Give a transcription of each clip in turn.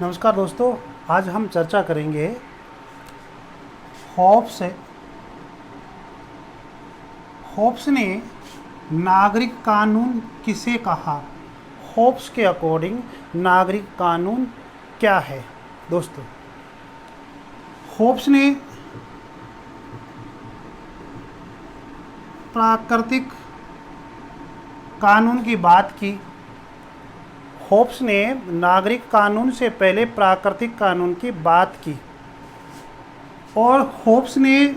नमस्कार दोस्तों, आज हम चर्चा करेंगे हॉब्स। हॉब्स ने नागरिक कानून किसे कहा? हॉब्स के अकॉर्डिंग नागरिक कानून क्या है? दोस्तों, हॉब्स ने प्राकृतिक कानून की बात की। हॉब्स ने नागरिक कानून से पहले प्राकृतिक कानून की बात की और हॉब्स ने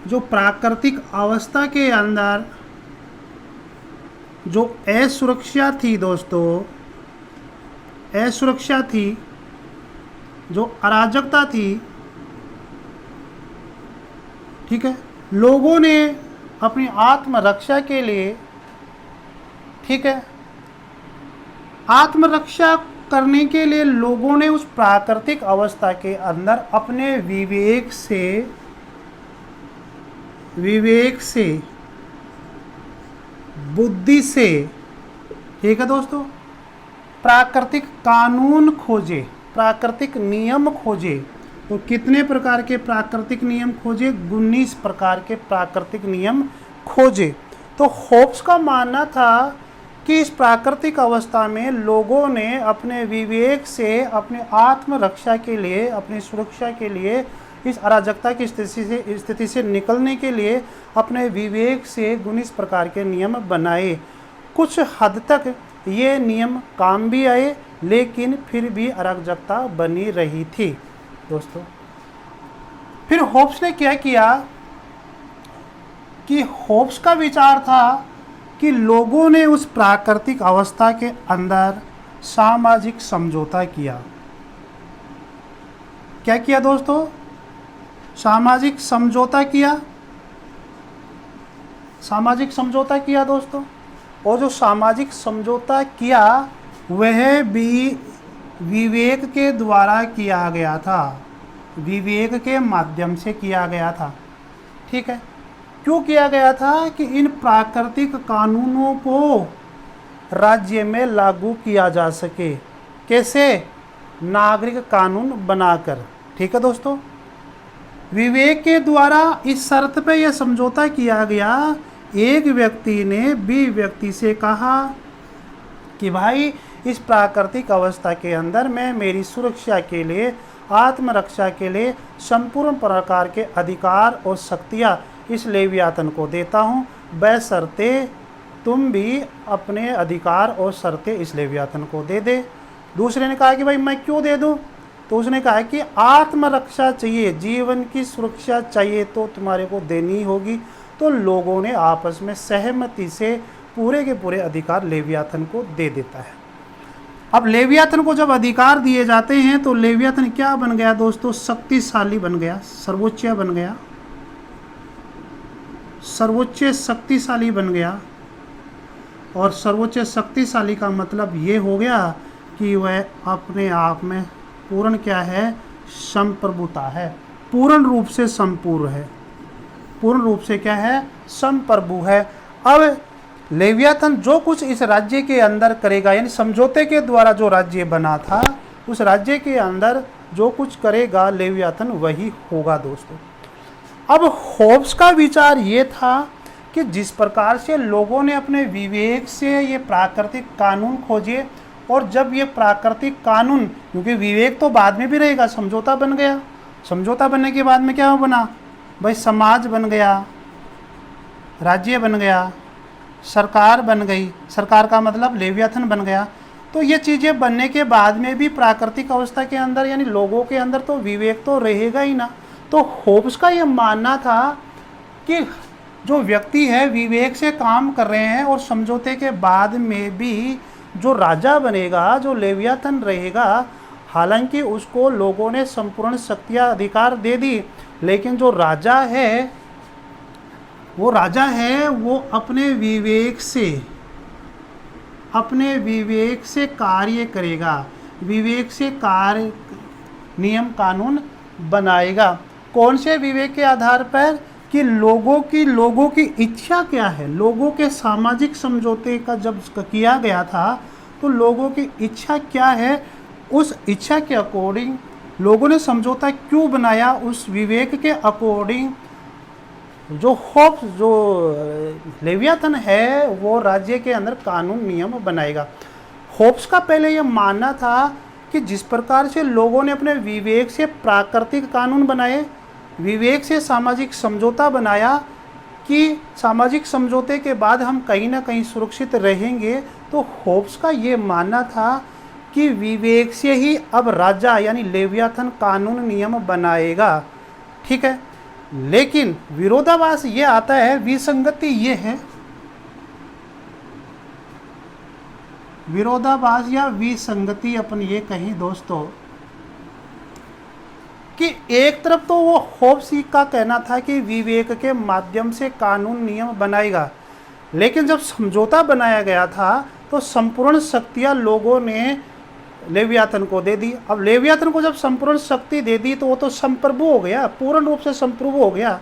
जो प्राकृतिक अवस्था के अंदर जो असुरक्षा थी दोस्तों, असुरक्षा थी, जो अराजकता थी, ठीक है, लोगों ने अपनी आत्मरक्षा के लिए, ठीक है, आत्मरक्षा करने के लिए लोगों ने उस प्राकृतिक अवस्था के अंदर अपने विवेक से बुद्धि से, ठीक है दोस्तों, प्राकृतिक कानून खोजे, प्राकृतिक नियम खोजे। तो कितने प्रकार के प्राकृतिक नियम खोजे? 19 प्रकार के प्राकृतिक नियम खोजे। तो हॉब्स का मानना था कि इस प्राकृतिक अवस्था में लोगों ने अपने विवेक से, अपने आत्मरक्षा के लिए, अपनी सुरक्षा के लिए, इस अराजकता की स्थिति से निकलने के लिए अपने विवेक से 19 प्रकार के नियम बनाए। कुछ हद तक ये नियम काम भी आए, लेकिन फिर भी अराजकता बनी रही थी दोस्तों। फिर हॉब्स ने क्या किया कि हॉब्स का विचार था कि लोगों ने उस प्राकृतिक अवस्था के अंदर सामाजिक समझौता किया। क्या किया दोस्तों? सामाजिक समझौता किया, सामाजिक समझौता किया दोस्तों। और जो सामाजिक समझौता किया वह भी विवेक के द्वारा किया गया था, विवेक के माध्यम से किया गया था, ठीक है। क्यों किया गया था? कि इन प्राकृतिक कानूनों को राज्य में लागू किया जा सके। कैसे? नागरिक कानून बनाकर, ठीक है दोस्तों। विवेक के द्वारा इस शर्त पे यह समझौता किया गया, एक व्यक्ति ने बी व्यक्ति से कहा कि भाई इस प्राकृतिक अवस्था के अंदर मैं मेरी सुरक्षा के लिए, आत्मरक्षा के लिए संपूर्ण प्रकार के अधिकार और शक्तियाँ इस लेवियातन को देता हूँ, बशर्ते तुम भी अपने अधिकार और शर्तें इस लेवियातन को दे दे। दूसरे ने कहा कि भाई मैं क्यों दे दूँ? तो उसने कहा कि आत्मरक्षा चाहिए, जीवन की सुरक्षा चाहिए तो तुम्हारे को देनी होगी। तो लोगों ने आपस में सहमति से पूरे के पूरे अधिकार लेवियातन को दे देता है। अब लेवियातन को जब अधिकार दिए जाते हैं तो लेवियातन क्या बन गया दोस्तों? शक्तिशाली बन गया, सर्वोच्च बन गया, सर्वोच्च शक्तिशाली बन गया। और सर्वोच्च शक्तिशाली का मतलब ये हो गया कि वह अपने आप में पूर्ण क्या है? संप्रभुता है, पूर्ण रूप से संपूर्ण है, पूर्ण रूप से क्या है? संप्रभु है। अब लेवियातन जो कुछ इस राज्य के अंदर करेगा, यानी समझौते के द्वारा जो राज्य बना था, उस राज्य के अंदर जो कुछ करेगा लेवियातन वही होगा दोस्तों। अब हॉब्स का विचार ये था कि जिस प्रकार से लोगों ने अपने विवेक से ये प्राकृतिक कानून खोजे, और जब ये प्राकृतिक कानून, क्योंकि विवेक तो बाद में भी रहेगा, समझौता बन गया, समझौता बनने के बाद में क्या बना भाई? समाज बन गया, राज्य बन गया, सरकार बन गई, सरकार का मतलब लेवियाथन बन गया। तो ये चीज़ें बनने के बाद में भी प्राकृतिक अवस्था के अंदर, यानी लोगों के अंदर तो विवेक तो रहेगा ही ना। तो हॉब्स का ये मानना था कि जो व्यक्ति है विवेक से काम कर रहे हैं, और समझौते के बाद में भी जो राजा बनेगा, जो लेवियाथन रहेगा, हालांकि उसको लोगों ने संपूर्ण शक्तियाँ अधिकार दे दी, लेकिन जो राजा है वो राजा है, वो अपने विवेक से कार्य करेगा, विवेक से कार्य, नियम कानून बनाएगा। कौन से विवेक के आधार पर? कि लोगों की इच्छा क्या है। लोगों के सामाजिक समझौते का जब किया गया था तो लोगों की इच्छा क्या है, उस इच्छा के अकॉर्डिंग लोगों ने समझौता क्यों बनाया, उस विवेक के अकॉर्डिंग जो होप्स, जो लेवियाथन है वो राज्य के अंदर कानून नियम बनाएगा। होप्स का पहले यह मानना था कि जिस प्रकार से लोगों ने अपने विवेक से प्राकृतिक कानून बनाए, विवेक से सामाजिक समझौता बनाया कि सामाजिक समझौते के बाद हम कहीं ना कहीं सुरक्षित रहेंगे, तो होप्स का ये मानना था कि विवेक से ही अब राजा यानी लेवियाथन कानून नियम बनाएगा। ठीक है, लेकिन विरोधाभास ये आता है, विसंगति ये है, विरोधाभास या विसंगति अपन ये कहीं दोस्तों कि एक तरफ तो वो होप्स का कहना था कि विवेक के माध्यम से कानून नियम बनाएगा, लेकिन जब समझौता बनाया गया था तो संपूर्ण शक्तियां लोगों ने लेवियाथन को दे दी। अब लेवियाथन को जब संपूर्ण शक्ति दे दी तो वो तो संप्रभु हो गया, पूर्ण रूप से संप्रभु हो गया।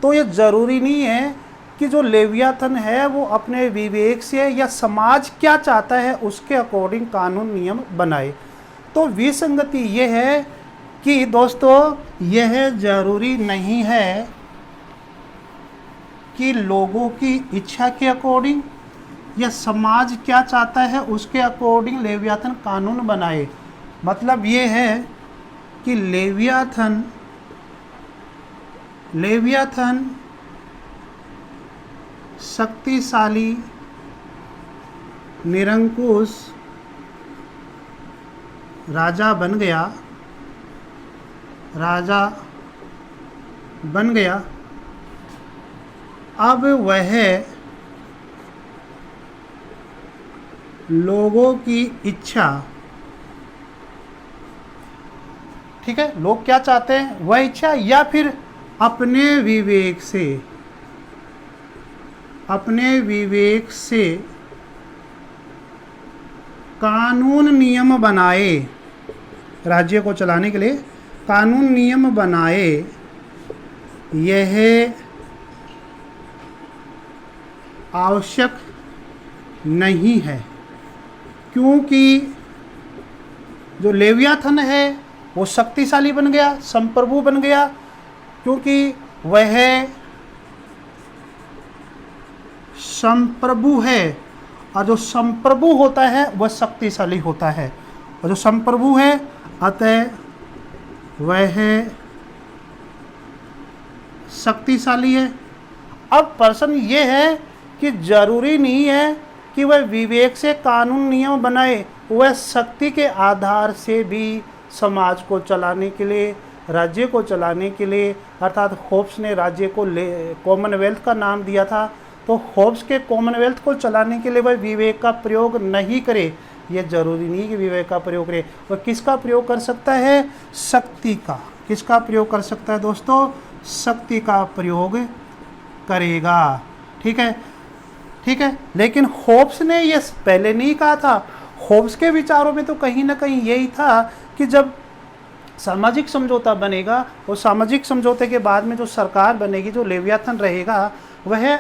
तो ये जरूरी नहीं है कि जो लेवियाथन है वो अपने विवेक से या समाज क्या चाहता है उसके अकॉर्डिंग कानून नियम बनाए। तो विसंगति ये है कि दोस्तों यह जरूरी नहीं है कि लोगों की इच्छा के अकॉर्डिंग या समाज क्या चाहता है उसके अकॉर्डिंग लेवियाथन कानून बनाए। मतलब ये है कि लेवियाथन शक्तिशाली, निरंकुश राजा बन गया। अब वह लोगों की इच्छा, ठीक है, लोग क्या चाहते हैं वह इच्छा, या फिर अपने विवेक से कानून नियम बनाए, राज्य को चलाने के लिए कानून नियम बनाए, यह आवश्यक नहीं है। क्योंकि जो लेवियाथन है वो शक्तिशाली बन गया, संप्रभु बन गया, क्योंकि वह संप्रभु है, और जो संप्रभु होता है वह शक्तिशाली होता है, और जो संप्रभु है अतः वह शक्तिशाली है। अब प्रश्न ये है कि जरूरी नहीं है कि वह विवेक से कानून नियम बनाए, वह शक्ति के आधार से भी समाज को चलाने के लिए, राज्य को चलाने के लिए, अर्थात होप्स ने राज्य को कॉमनवेल्थ का नाम दिया था, तो होप्स के कॉमनवेल्थ को चलाने के लिए वह विवेक का प्रयोग नहीं करे। यह जरूरी नहीं कि विवेक का प्रयोग करे, वह किसका प्रयोग कर सकता है, शक्ति का। किसका प्रयोग कर सकता है दोस्तों, शक्ति का प्रयोग करेगा। ठीक है, लेकिन होप्स ने यह पहले नहीं कहा था। होप्स के विचारों में तो कहीं ना कहीं यही था कि जब सामाजिक समझौता बनेगा और सामाजिक समझौते के बाद में जो सरकार बनेगी, जो लेवियाथन रहेगा, वह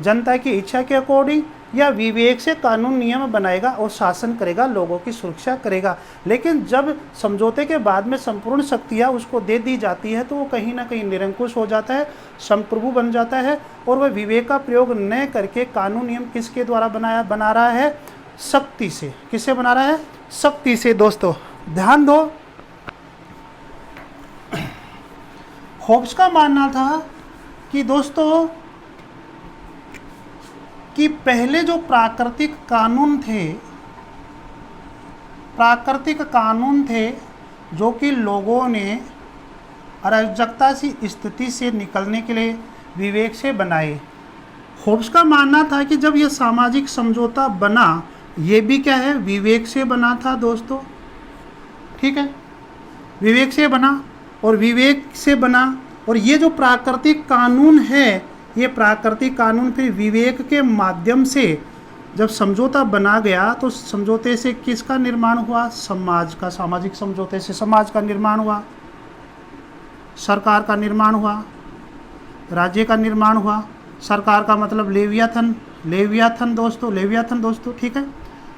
जनता की इच्छा के अकॉर्डिंग या विवेक से कानून नियम बनाएगा और शासन करेगा, लोगों की सुरक्षा करेगा। लेकिन जब समझौते के बाद में संपूर्ण शक्तियाँ उसको दे दी जाती है तो वो कहीं ना कहीं निरंकुश हो जाता है, संप्रभु बन जाता है, और वह विवेक का प्रयोग न करके कानून नियम किसके द्वारा बना रहा है, शक्ति से। किससे बना रहा है, शक्ति से। दोस्तों ध्यान दो, होप्स का मानना था कि दोस्तों कि पहले जो प्राकृतिक कानून थे जो कि लोगों ने अराजकता सी स्थिति से निकलने के लिए विवेक से बनाए। होप्स का मानना था कि जब यह सामाजिक समझौता बना, ये भी क्या है, विवेक से बना था दोस्तों। ठीक है, विवेक से बना, और ये जो प्राकृतिक कानून है, ये प्राकृतिक कानून फिर विवेक के माध्यम से जब समझौता बना गया तो समझौते से किसका निर्माण हुआ, समाज का। सामाजिक समझौते से समाज का निर्माण हुआ, सरकार का निर्माण हुआ, राज्य का निर्माण हुआ। सरकार का मतलब लेवियाथन दोस्तों। ठीक है,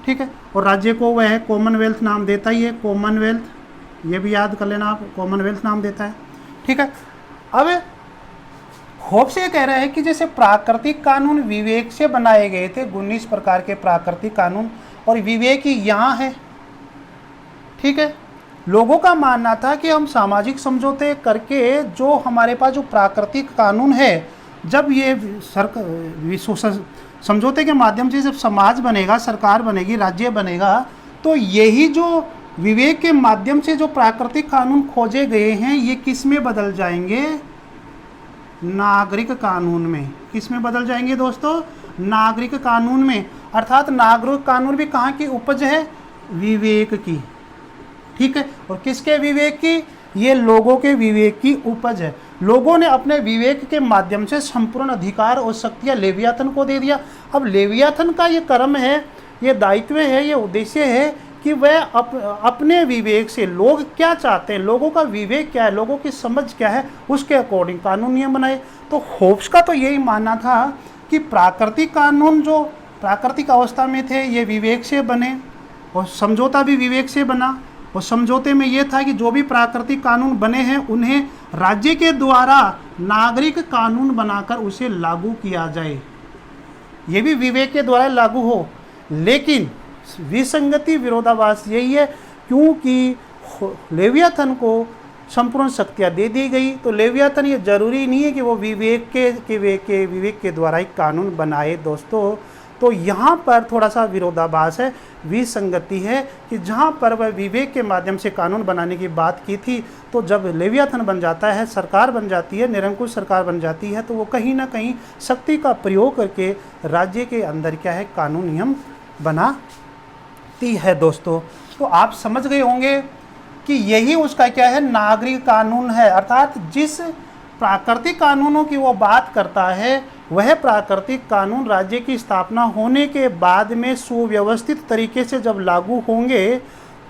ठीक है। और राज्य को वह कॉमनवेल्थ नाम देता ही है, कॉमनवेल्थ, ये भी याद कर लेना आप, कॉमनवेल्थ नाम देता है, ठीक है। अब होप्स ये कह रहा है कि जैसे प्राकृतिक कानून विवेक से बनाए गए थे, 19 प्रकार के प्राकृतिक कानून, और विवेक ही यहाँ है, ठीक है। लोगों का मानना था कि हम सामाजिक समझौते करके जो हमारे पास जो प्राकृतिक कानून है, जब ये समझौते के माध्यम से जब समाज बनेगा, सरकार बनेगी, राज्य बनेगा, तो यही जो विवेक के माध्यम से जो प्राकृतिक कानून खोजे गए हैं, ये किस में बदल जाएंगे? नागरिक कानून में। किस में बदल जाएंगे दोस्तों? नागरिक कानून में। अर्थात नागरिक कानून भी कहाँ की उपज है? विवेक की, ठीक है। और किसके विवेक की? ये लोगों के विवेक की उपज है। लोगों ने अपने विवेक के माध्यम से संपूर्ण अधिकार और शक्तियाँ लेवियाथन को दे दिया। अब लेवियाथन का ये कर्म है, ये दायित्व है, ये उद्देश्य है कि वह अपने विवेक से लोग क्या चाहते हैं, लोगों का विवेक क्या है, लोगों की समझ क्या है, उसके अकॉर्डिंग कानून नियम बनाए। तो होप्स का तो यही मानना था कि प्राकृतिक कानून जो प्राकृतिक अवस्था में थे, ये विवेक से बने, और समझौता भी विवेक से बना। और समझौते में ये था कि जो भी प्राकृतिक कानून बने हैं, उन्हें राज्य के द्वारा नागरिक कानून बनाकर उसे लागू किया जाए, ये भी विवेक के द्वारा लागू हो। लेकिन विसंगति, विरोधाभास यही है, क्योंकि लेवियाथन को संपूर्ण शक्तियाँ दे दी गई, तो लेवियाथन ये जरूरी नहीं है कि वो विवेक के द्वारा ही कानून बनाए दोस्तों। तो यहाँ पर थोड़ा सा विरोधाभास है, विसंगति है, कि जहाँ पर वह विवेक के माध्यम से कानून बनाने की बात की थी, तो जब लेवियाथन बन जाता है, सरकार बन जाती है, निरंकुश सरकार बन जाती है, तो वो कहीं ना कहीं शक्ति का प्रयोग करके राज्य के अंदर क्या है, कानून नियम बनाती है दोस्तों। तो आप समझ गए होंगे कि यही उसका क्या है, नागरिक कानून है। अर्थात जिस प्राकृतिक कानूनों की वो बात करता है, वह प्राकृतिक कानून राज्य की स्थापना होने के बाद में सुव्यवस्थित तरीके से जब लागू होंगे,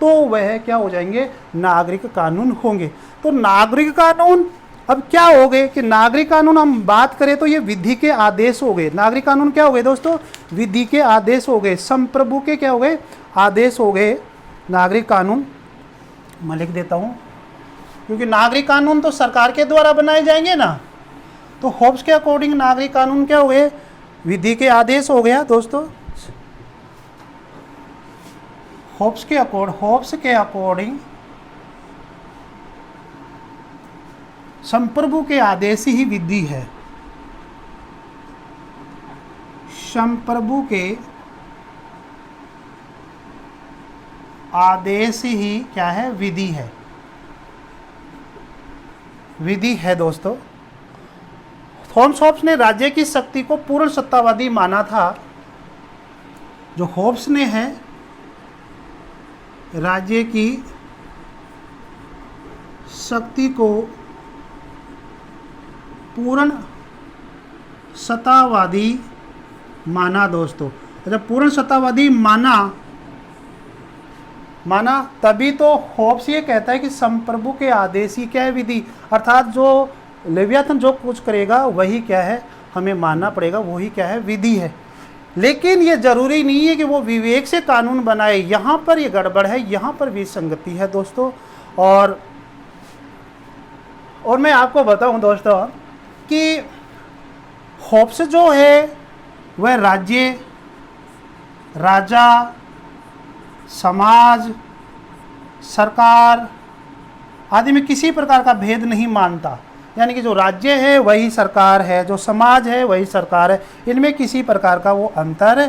तो वह क्या हो जाएंगे, नागरिक कानून होंगे। तो नागरिक कानून अब क्या हो गए कि नागरिक कानून हम बात करें तो ये विधि के आदेश हो गए। नागरिक कानून क्या हो गए दोस्तों? विधि के आदेश हो गए, संप्रभु के क्या हो गए, आदेश हो गए। नागरिक कानून मैं लिख देता हूँ, क्योंकि नागरिक कानून तो सरकार के द्वारा बनाए जाएंगे ना। तो होप्स के अकॉर्डिंग नागरिक कानून क्या हो गए, विधि के आदेश हो गया दोस्तों। होप्स के अकॉर्डिंग संप्रभु के आदेश ही विधि है। संप्रभु के आदेश ही क्या है, विधि है, विधि है दोस्तों। थॉमस होब्स ने राज्य की शक्ति को पूर्ण सत्तावादी माना था। जो होब्स ने है राज्य की शक्ति को पूर्ण सत्तावादी माना दोस्तों। जब पूर्ण सत्तावादी माना तभी तो होब्स ये कहता है कि संप्रभु के आदेश ही क्या है, विधि। अर्थात जो लेवियाथन जो कुछ करेगा वही क्या है, हमें मानना पड़ेगा, वही क्या है, विधि है। लेकिन ये जरूरी नहीं है कि वो विवेक से कानून बनाए। यहाँ पर ये गड़बड़ है, यहाँ पर विसंगति है दोस्तों। और मैं आपको बताऊं दोस्तों कि होप्स जो है वह राज्य, राजा, समाज, सरकार आदि में किसी प्रकार का भेद नहीं मानता। यानी कि जो राज्य है वही सरकार है, जो समाज है वही सरकार है, इनमें किसी प्रकार का वो अंतर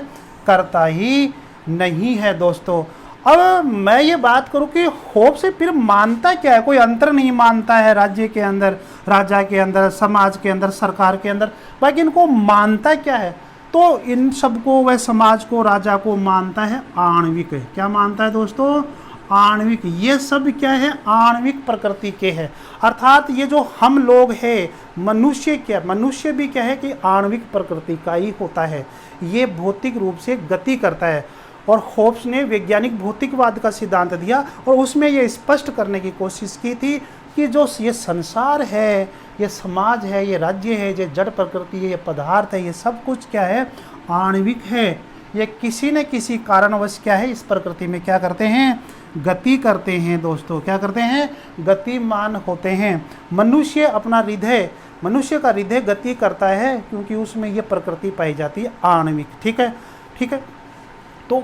करता ही नहीं है दोस्तों। अब मैं ये बात करूं कि होप्स से फिर मानता क्या है, कोई अंतर नहीं मानता है राज्य के अंदर, राजा के अंदर, समाज के अंदर, सरकार के अंदर, बाकी इनको मानता क्या है? तो इन सबको, वह समाज को, राजा को मानता है आणविक। क्या मानता है दोस्तों? आणविक। ये सब क्या है, आणविक प्रकृति के है। अर्थात ये जो हम लोग हैं, मनुष्य भी क्या है कि आणविक प्रकृति का ही होता है। ये भौतिक रूप से गति करता है। और होप्स ने वैज्ञानिक भौतिकवाद का सिद्धांत दिया और उसमें ये स्पष्ट करने की कोशिश की थी कि जो ये संसार है, ये समाज है, ये राज्य है, ये जड़ प्रकृति है, ये पदार्थ है, ये सब कुछ क्या है, आणविक है। ये किसी न किसी कारणवश क्या है, इस प्रकृति में क्या करते हैं, गति करते हैं दोस्तों। क्या करते हैं, गतिमान होते हैं। मनुष्य का हृदय गति करता है क्योंकि उसमें ये प्रकृति पाई जाती है आणविक। ठीक है, ठीक है। तो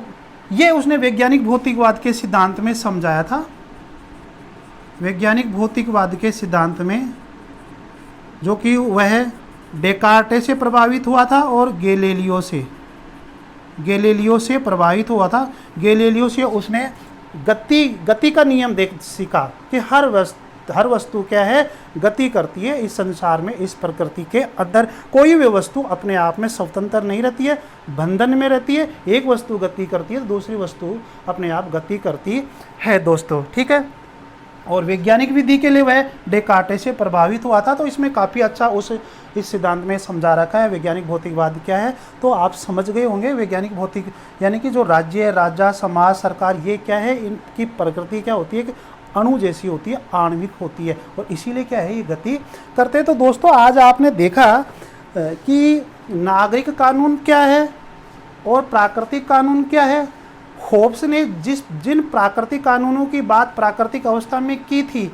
ये उसने वैज्ञानिक भौतिकवाद के सिद्धांत में समझाया था। वैज्ञानिक भौतिकवाद के सिद्धांत में, जो कि वह डेकार्टे से प्रभावित हुआ था और गैलीलियो से प्रभावित हुआ था। गैलीलियो से उसने गति का नियम सीखा कि हर वस्तु क्या है, गति करती है। इस संसार में, इस प्रकृति के अंदर कोई भी वस्तु अपने आप में स्वतंत्र नहीं रहती है, बंधन में रहती है। एक वस्तु गति करती है तो दूसरी वस्तु अपने आप गति करती है दोस्तों। ठीक है। और वैज्ञानिक विधि के लिए वह डेकार्टे से प्रभावित हुआ था। तो इसमें काफ़ी अच्छा इस सिद्धांत में समझा रखा है वैज्ञानिक भौतिकवाद क्या है। तो आप समझ गए होंगे वैज्ञानिक भौतिक यानी कि जो राज्य, राजा, समाज, सरकार, ये क्या है, इनकी प्रकृति क्या होती है कि अणु जैसी होती है, आणविक होती है, और इसीलिए क्या है, ये गति करते हैं। तो दोस्तों आज आपने देखा कि नागरिक कानून क्या है और प्राकृतिक कानून क्या है। होब्स ने जिन प्राकृतिक कानूनों की बात प्राकृतिक अवस्था में की थी,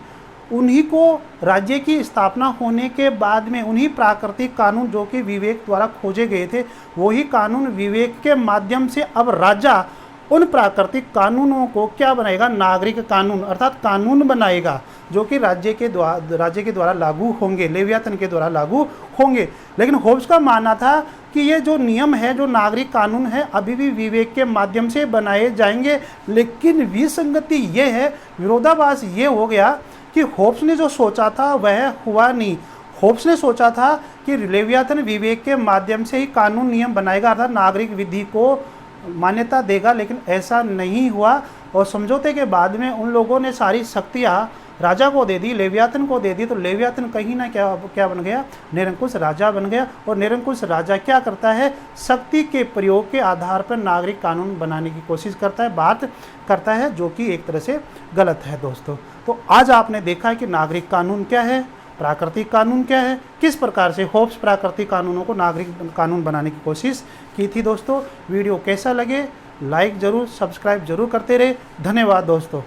उन्हीं को राज्य की स्थापना होने के बाद में उन्हीं प्राकृतिक कानून जो कि विवेक द्वारा खोजे गए थे, वही कानून विवेक के माध्यम से अब राजा उन प्राकृतिक कानूनों को क्या बनाएगा, नागरिक कानून अर्थात कानून बनाएगा, जो कि राज्य के द्वारा लागू होंगे, लेवियाथन के द्वारा लागू होंगे। लेकिन होब्स का मानना था कि ये जो नियम है, जो नागरिक कानून है, अभी भी विवेक के माध्यम से बनाए जाएंगे। लेकिन विसंगति ये है, विरोधाभास ये हो गया कि होब्स ने जो सोचा था वह हुआ नहीं। होब्स ने सोचा था कि लेवियाथन विवेक के माध्यम से ही कानून नियम बनाएगा अर्थात नागरिक विधि को मान्यता देगा, लेकिन ऐसा नहीं हुआ। और समझौते के बाद में उन लोगों ने सारी शक्तियाँ राजा को दे दी, लेवियाथन को दे दी। तो लेवियाथन कहीं ना क्या बन गया, निरंकुश राजा बन गया। और निरंकुश राजा क्या करता है, शक्ति के प्रयोग के आधार पर नागरिक कानून बनाने की कोशिश करता है, बात करता है, जो कि एक तरह से गलत है दोस्तों। तो आज आपने देखा है कि नागरिक कानून क्या है, प्राकृतिक कानून क्या है, किस प्रकार से होब्स प्राकृतिक कानूनों को नागरिक कानून बनाने की कोशिश की थी दोस्तों। वीडियो कैसा लगे, लाइक जरूर, सब्सक्राइब जरूर करते रहे। धन्यवाद दोस्तों।